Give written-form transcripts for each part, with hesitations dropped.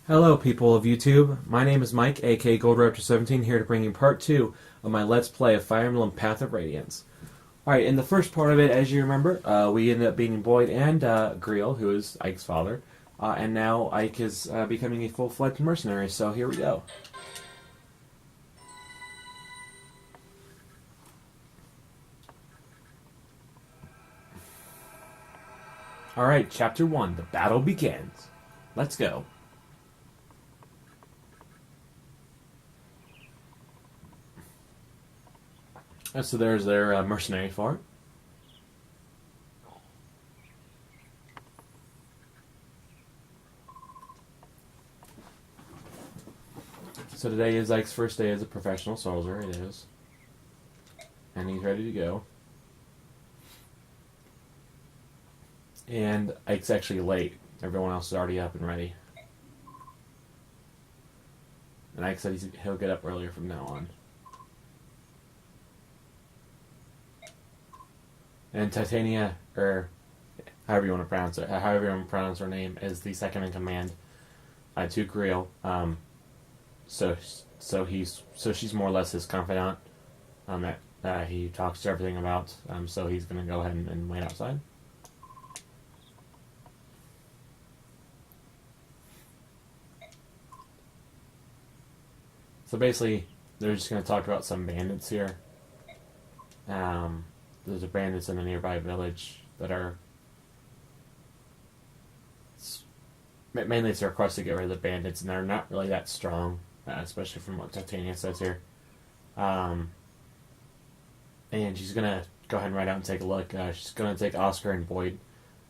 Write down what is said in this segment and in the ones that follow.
Hello, people of YouTube. My name is Mike, aka GoldRaptor17, here to bring you part 2 of my Let's Play of Fire Emblem Path of Radiance. Alright, in the first part of it, as you remember, we ended up beating Boyd and Griel, who is Ike's father, and now Ike is becoming a full-fledged mercenary, so here we go. Alright, Chapter 1, the battle begins. Let's go. So there's their mercenary fort. So today is Ike's first day as a professional soldier, it is. And he's ready to go. And Ike's actually late. Everyone else is already up and ready. And Ike said he'll get up earlier from now on. And Titania, or however you want to pronounce it, however you want to pronounce her name, is the second in command to Griel. So she's more or less his confidant. That he talks to everything about. So he's going to go ahead and wait outside. So basically, they're just going to talk about some bandits here. There's bandits in a nearby village that are... Mainly it's a request to get rid of the bandits, and they're not really that strong, especially from what Titania says here. And she's going to go ahead and ride out and take a look. She's going to take Oscar and Boyd.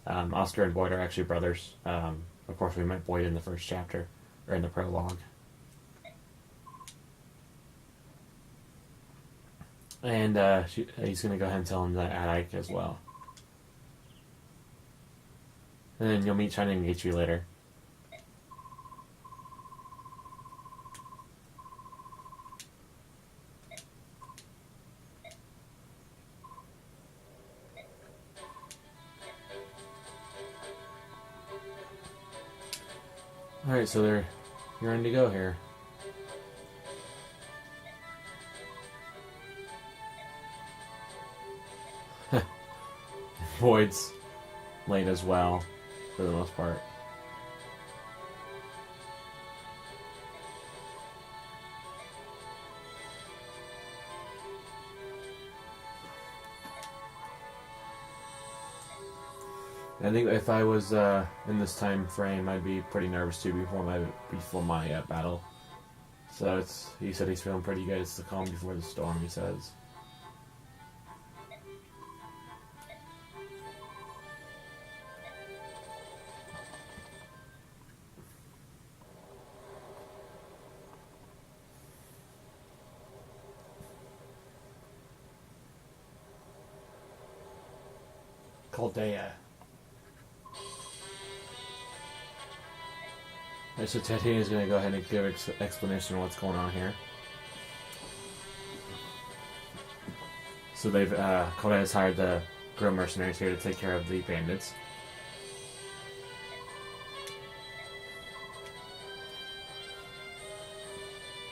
Oscar and Boyd are actually brothers. Of course, we met Boyd in the first chapter, or in the prologue. And he's going to go ahead and tell him that at Ike as well. And then you'll meet China and Geichi later. Alright, so you're ready to go here. Boyd's late as well, for the most part. I think if I was in this time frame, I'd be pretty nervous too before my battle. So he said he's feeling pretty good. It's the calm before the storm, he says. Caldea. Right, so Titania's going to go ahead and give an explanation of what's going on here. So Caldea has hired the Griel mercenaries here to take care of the bandits.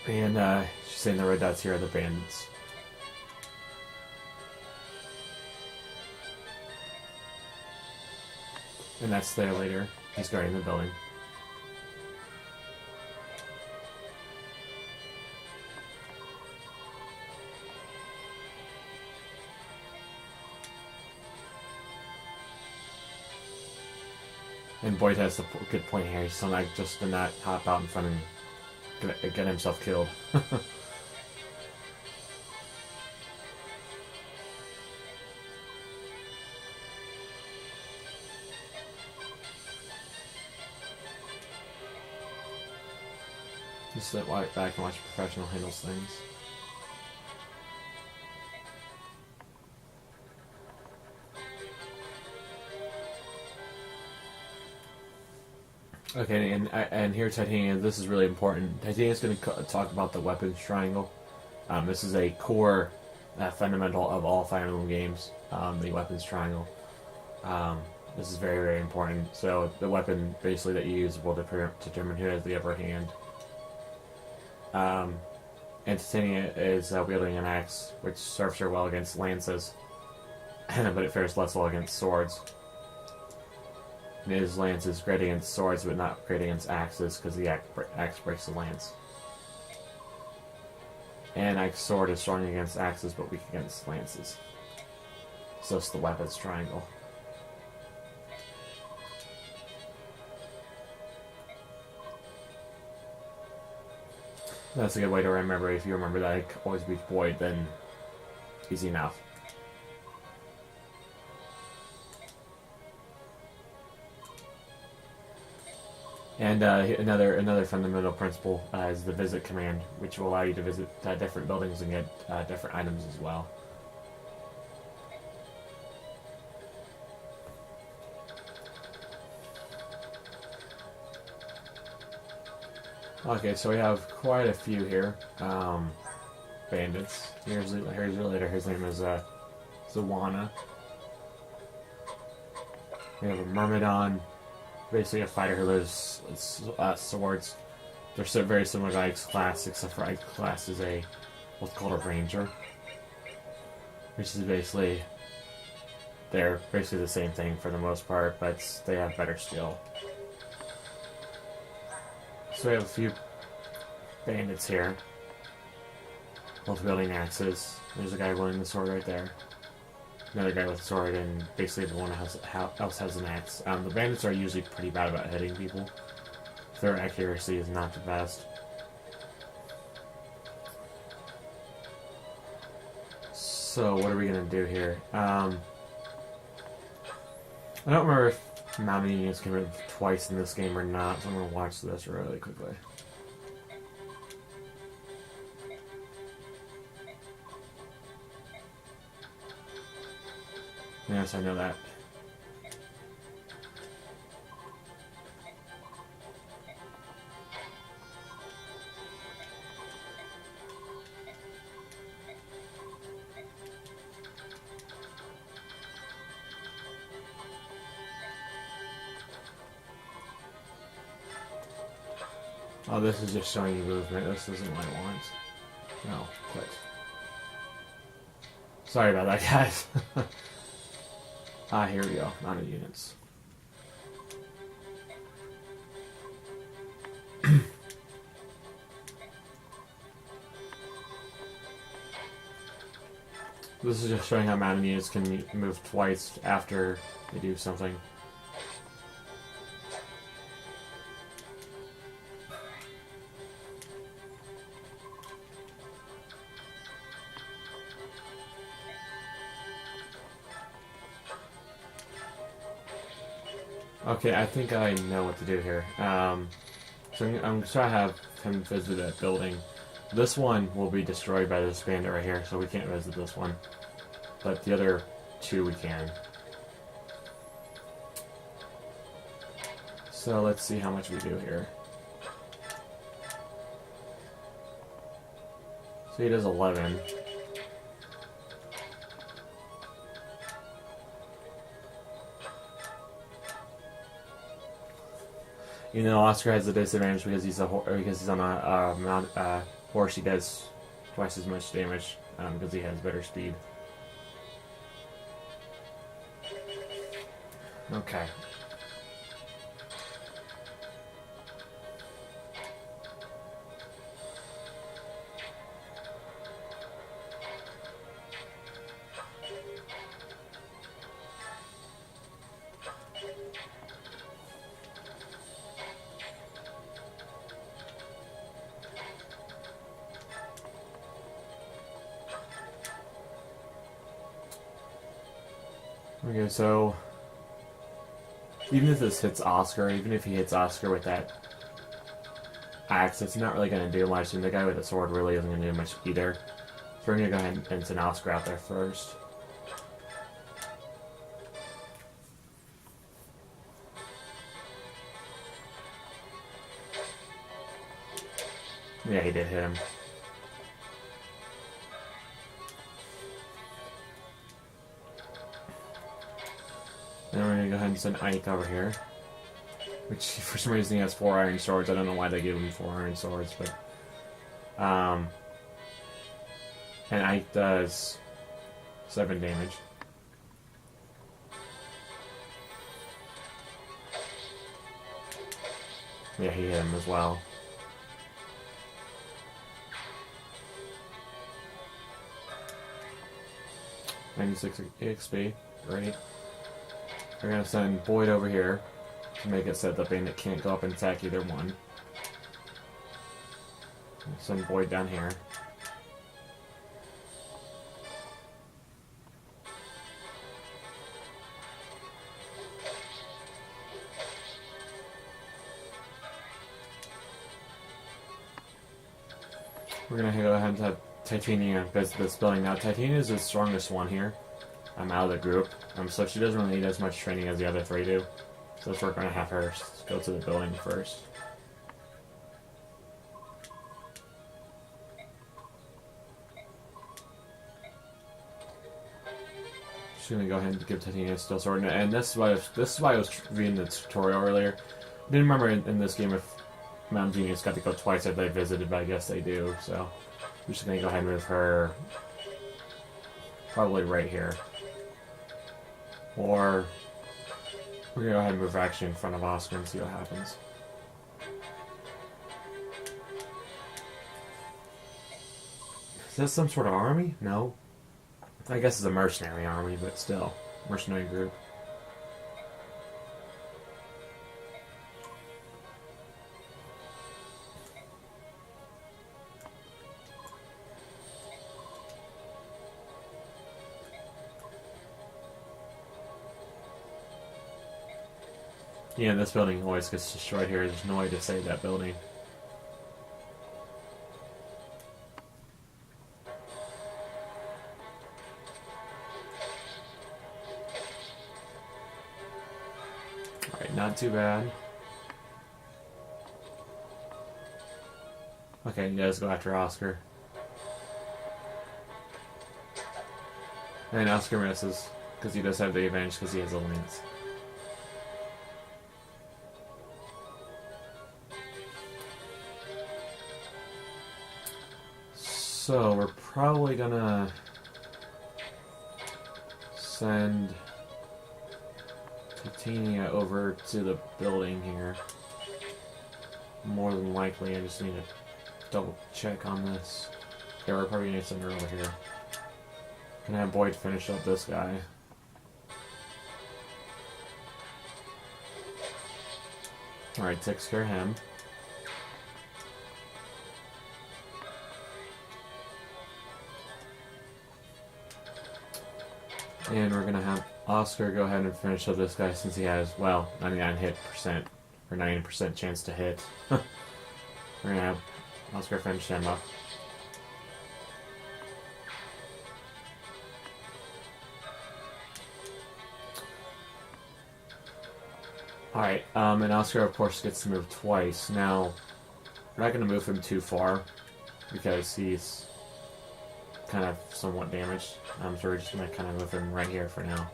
And she's saying the red dots here are the bandits. And that's their leader. He's guarding the building. And Boyd has the good point here. He's so like just to not hop out in front and get himself killed. Just sit back and watch a professional handles things. Okay, and here Titania, this is really important. Titania's going to talk about the weapons triangle. This is a core fundamental of all Fire Emblem games, the weapons triangle. This is very, very important. So the weapon basically that you use will determine who has the upper hand. And Titania is wielding an axe, which serves her well against lances, but it fares less well against swords. And his lance is great against swords, but not great against axes, because the axe breaks the lance. And axe sword is strong against axes, but weak against lances. So it's the weapons triangle. That's a good way to remember. If you remember that I always beat void, then easy enough. And another fundamental principle is the visit command, which will allow you to visit different buildings and get different items as well. Okay, so we have quite a few here. Bandits. Here's your leader. His name is Zawana. We have a Myrmidon, basically a fighter who lives swords. They're so very similar to Ike's class, except for Ike's class is what's called a ranger, which is basically they're basically the same thing for the most part, but they have better skill. So we have a few bandits here, both wielding axes. There's a guy wielding the sword right there. Another guy with a sword, and basically everyone else has an axe. The bandits are usually pretty bad about hitting people. Their accuracy is not the best. So what are we going to do here? I don't remember if mounting units can move twice in this game or not, so I'm going to watch this really quickly. Yes, I know that. Oh, this is just showing you movement. This isn't what I want. No, quit. Sorry about that, guys. Here we go. Mounted units. This is just showing how mounted units can move twice after they do something. Okay, I think I know what to do here. So I'm trying to have him visit that building. This one will be destroyed by this bandit right here, so we can't visit this one. But the other two we can. So let's see how much we do here. So he does 11. You know, Oscar has a disadvantage because he's on a horse. He does twice as much damage because he has better speed. Okay. Okay, so even if this hits Oscar, even if he hits Oscar with that axe, it's not really going to do much, and the guy with the sword really isn't going to do much either. So we're going to go ahead and send Oscar out there first. Yeah, he did hit him. Then we're going gonna go ahead and send Ike over here. Which, for some reason, he has 4 iron swords. I don't know why they gave him 4 iron swords, but... and Ike does 7 damage. Yeah, he hit him as well. $96 XP. Great. We're gonna send Boyd over here to make it so that the bandit can't go up and attack either one. We'll send Boyd down here. We're gonna go ahead and have Titania visit this building. Now, Titania is the strongest one here. I'm out of the group, so she doesn't really need as much training as the other 3 do. So we're gonna have her go to the building first. She's gonna go ahead and give Titania a steel sword, and this is why I was reading the tutorial earlier. I didn't remember in this game if Mount Genius got to go twice if they visited, but I guess they do. So we're just gonna go ahead and move her probably right here, or we're gonna go ahead and move her actually in front of Oscar and see what happens. Is that some sort of army? No. I guess it's a mercenary army, but still. Mercenary group. Yeah, this building always gets destroyed here. There's no way to save that building. Alright, not too bad. Okay, you guys go after Oscar. And Oscar misses, because he does have the advantage because he has a lance. So, we're probably gonna send Titania over to the building here. More than likely, I just need to double check on this. Yeah, we're probably gonna send her over here. Gonna have Boyd finish up this guy. Alright, takes care of him. And we're gonna have Oscar go ahead and finish up this guy since he has, well, 99 hit percent, or 90% chance to hit. We're gonna have Oscar finish him up. Alright, and Oscar of course gets to move twice. Now, we're not gonna move him too far, because he's kind of somewhat damaged. So we're just going to kind of move him right here for now.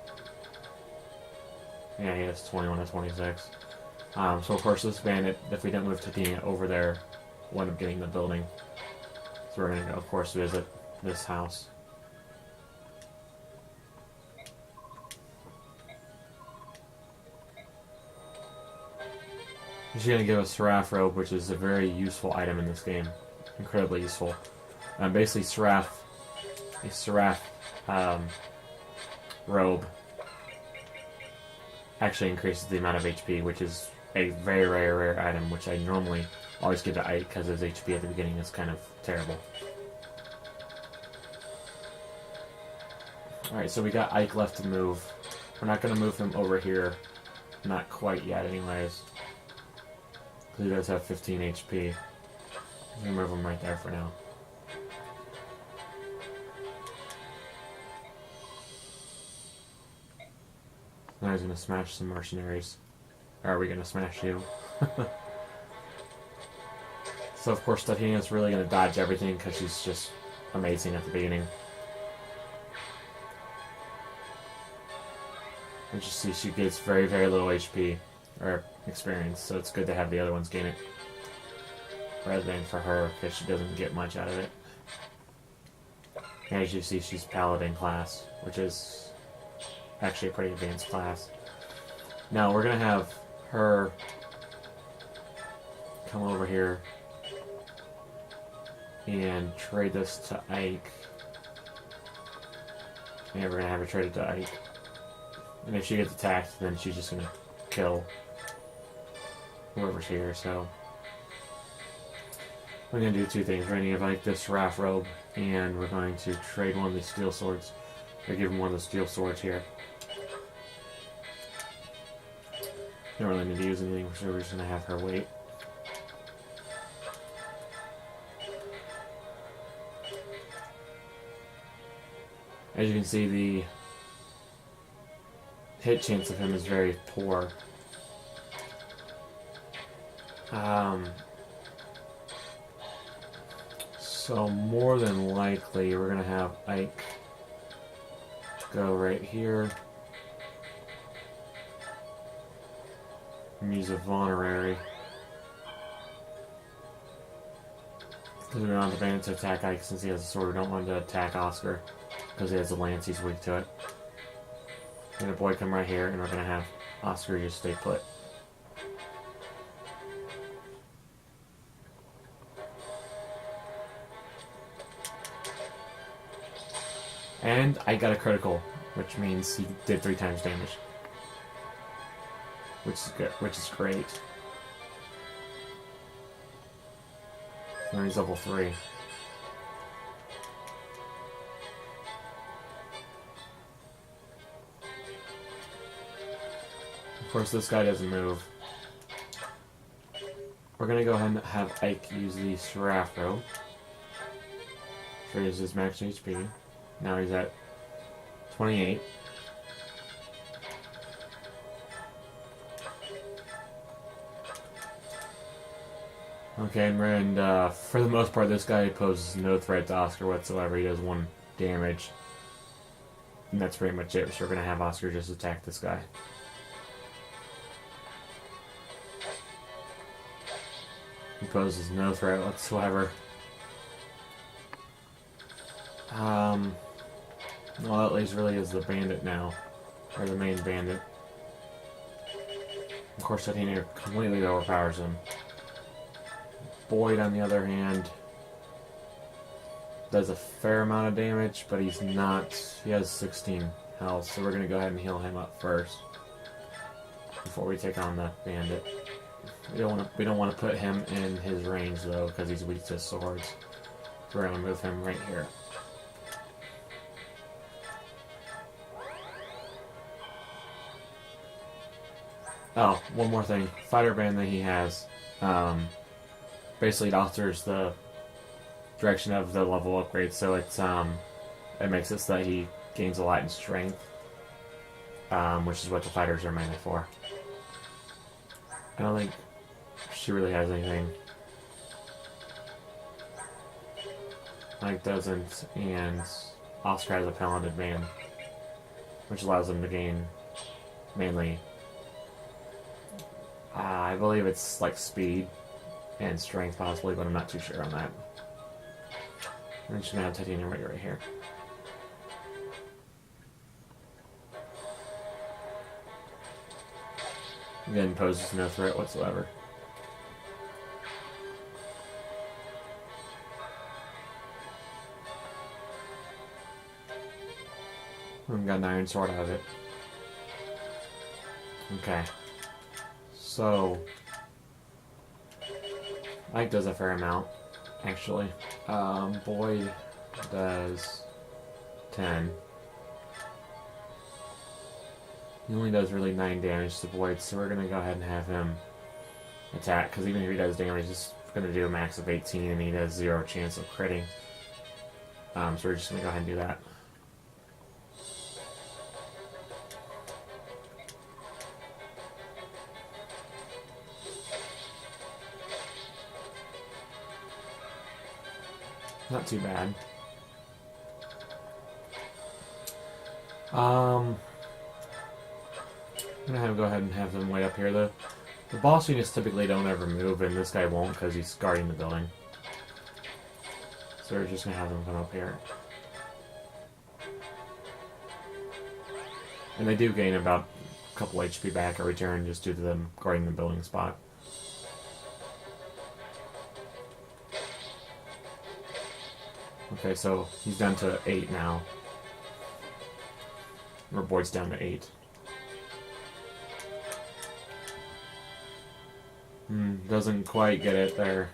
Yeah, he has 21 to 26. So of course this bandit, if we don't move Titania over there, will end up getting the building. So we're going to go, of course, visit this house. She's going to give us Seraph Robe, which is a very useful item in this game. Incredibly useful. Basically, Seraph robe actually increases the amount of HP, which is a very rare item, which I normally always give to Ike because his HP at the beginning is kind of terrible. Alright, so we got Ike left to move. We're not going to move him over here. Not quite yet anyways. Because he does have 15 HP. I'm going to move him right there for now. Now he's going to smash some mercenaries. Or are we going to smash you? So of course Titania's really going to dodge everything because she's just amazing at the beginning. And you see she gets very, very little HP or experience, so it's good to have the other ones gain it rather than for her, because she doesn't get much out of it. And as you see, she's Paladin class, which is actually a pretty advanced class. Now we're going to have her come over here and trade this to Ike. And we're going to have her trade it to Ike. And if she gets attacked, then she's just going to kill whoever's here, so... We're going to do two things. We're going to give Ike this Wrath Robe, and we're going to trade one of these steel swords. Or give him one of the steel swords here. Don't really need to use anything, so we're just going to have her wait. As you can see, the hit chance of him is very poor. So more than likely, we're going to have Ike go right here. And use a Vulnerary. Because we don't want the bandit to attack Ike since he has a sword. We don't want him to attack Oscar because he has a lance, he's weak to it. And a boy come right here, and we're going to have Oscar just stay put. And I got a critical, which means he did 3 times damage. Which is good, which is great. Now he's level 3. Of course, this guy doesn't move. We're gonna go ahead and have Ike use the Seraph Robe. Raises his max HP. Now he's at 28. Okay, and for the most part, this guy poses no threat to Oscar whatsoever. He does 1 damage. And that's pretty much it. So we're going to have Oscar just attack this guy. He poses no threat whatsoever. All that leaves really is the bandit now. Or the main bandit. Of course, Titania completely overpowers him. Boyd, on the other hand, does a fair amount of damage, but he's not... He has 16 health, so we're going to go ahead and heal him up first before we take on the bandit. We don't want to put him in his range, though, because he's weak to swords. So we're going to move him right here. Oh, one more thing. Fighter band that he has, basically it alters the direction of the level upgrade, so it's it makes it so that he gains a lot in strength, which is what the fighters are mainly for. I don't think she really has anything. Mike doesn't, and Oscar has a Paladin band, which allows him to gain mainly, I believe it's like speed and strength possibly, but I'm not too sure on that. I'm just going to have Titania right here. Again, poses no threat whatsoever. We've got an iron sword out of it. Okay. So, Ike does a fair amount, actually. Boyd does 10. He only does really 9 damage to Boyd, so we're going to go ahead and have him attack, because even if he does damage, he's going to do a max of 18, and he has 0 chance of critting. So we're just going to go ahead and do that. Not too bad. gonna go ahead and have them wait up here. The boss units typically don't ever move, and this guy won't because he's guarding the building. So we're just gonna have them come up here. And they do gain about a couple HP back every turn just due to them guarding the building spot. Okay, so he's down to 8 now. Our board's down to 8. Doesn't quite get it there.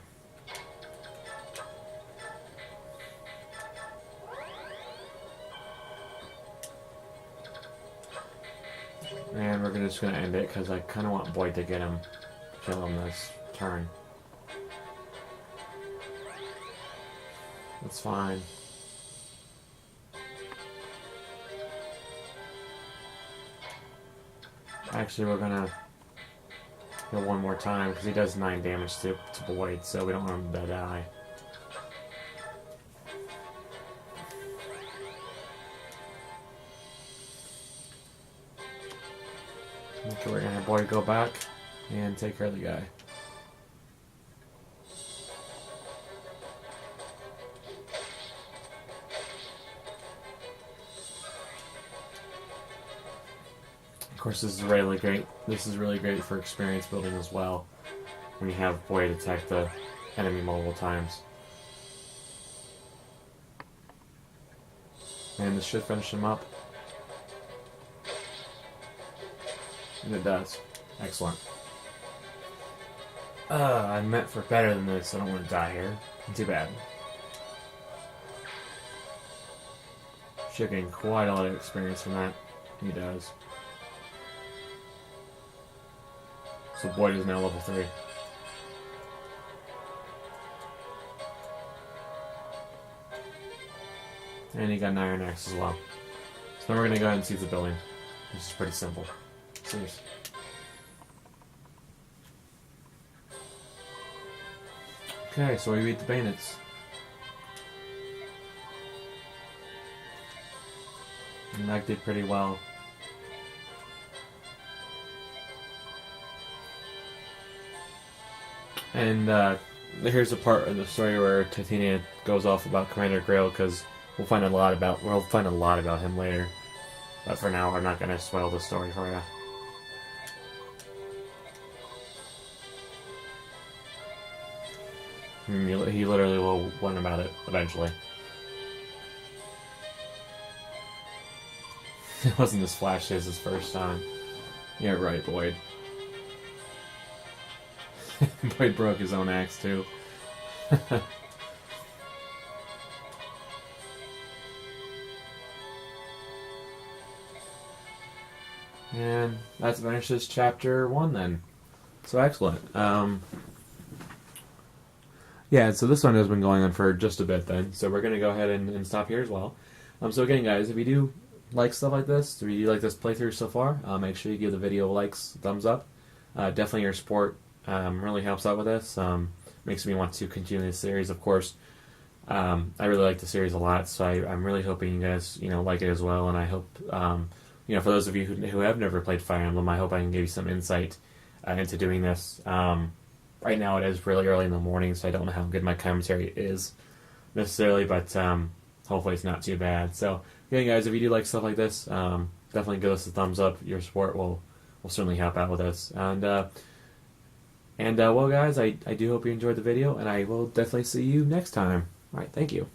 And we're just gonna end it because I kind of want Boyd to get him, kill him this turn. That's fine. Actually, we're gonna go one more time because he does 9 damage to Boyd, so we don't want him to die. Okay, we're gonna have Boyd go back and take care of the guy. Of course, this is really great. This is really great for experience building as well, when you have Boyd attack the enemy multiple times. And this should finish him up. And it does. Excellent. I meant for better than this. I don't want to die here. Too bad. Should gain quite a lot of experience from that. He does. So Boyd is now level 3. And he got an Iron Axe as well. So then we're going to go ahead and seize the building. Which is pretty simple. Serious. Okay, so we beat the Bandits. And that did pretty well. And here's a part of the story where Titania goes off about Commander Grail, because we'll find a lot about him later. But for now, I'm not going to spoil the story for you. He literally will learn about it eventually. It wasn't as flashy as his first time. Yeah, right, Boyd. Boyd broke his own axe, too. And that finishes chapter 1 then. So excellent. Yeah, so this one has been going on for just a bit then. So we're going to go ahead and stop here as well. So again, guys, if you do like stuff like this, if you like this playthrough so far, make sure you give the video likes, thumbs up. Definitely your support really helps out with this. Makes me want to continue this series, of course. I really like the series a lot, so I'm really hoping you guys, like it as well. And I hope, for those of you who have never played Fire Emblem, I hope I can give you some insight into doing this. Right now it is really early in the morning, so I don't know how good my commentary is necessarily, but hopefully it's not too bad. So, again, guys, if you do like stuff like this, definitely give us a thumbs up. Your support will certainly help out with us. And well, guys, I do hope you enjoyed the video, and I will definitely see you next time. All right, thank you.